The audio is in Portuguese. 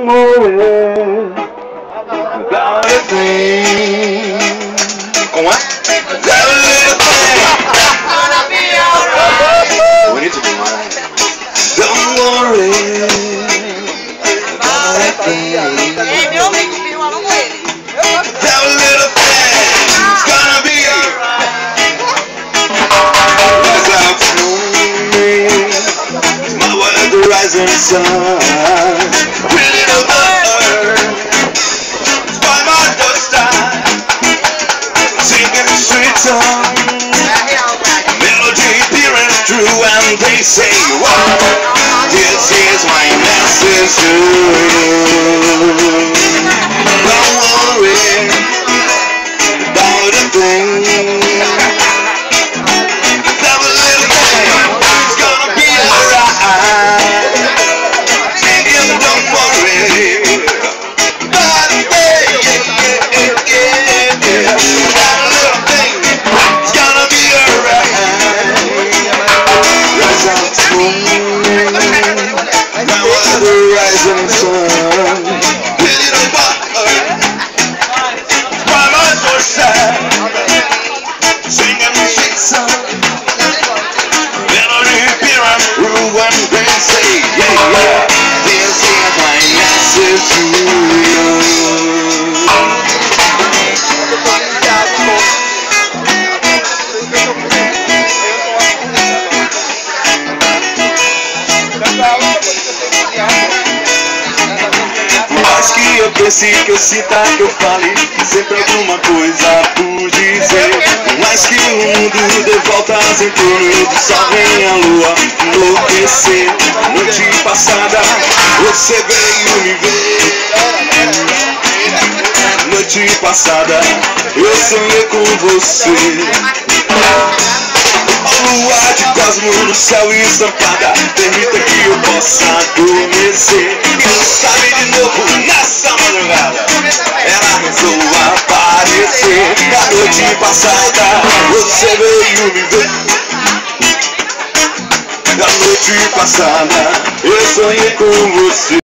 don't worry about a thing. Como é? Bonito demais. Don't worry about a thing. É meu amigo, filma, vamos ele. That little thing's gonna be alright. Rise up to me, my way the rising sun. Pretty little bird, by my doorstep, singing a sweet song. Melody peering through, and they say, "Wow, this is my message to you." Don't worry about a thing. That little thing's gonna be alright. Singing, don't worry about a thing. That little thing's gonna be alright. Rise up to me, now the rising sun. Little bird, by my doorstep, singing a sweet song. Melody peering through, and they say, "Yeah, yeah, this is my message to you." Por mais que eu pense, que eu sinta, que eu fale, sempre alguma coisa por dizer. Por mais que o mundo dê voltas em torno do sol, vem a lua enlouquecer. Noite passada, você veio me ver. Noite passada, eu sonhei com você. Lua de cosmo no céu estampada, permita que eu possa adormecer. Quem sabe de novo nessa madrugada, ela resolveu aparecer. Na noite passada, você veio me ver. Na noite passada, eu sonhei com você.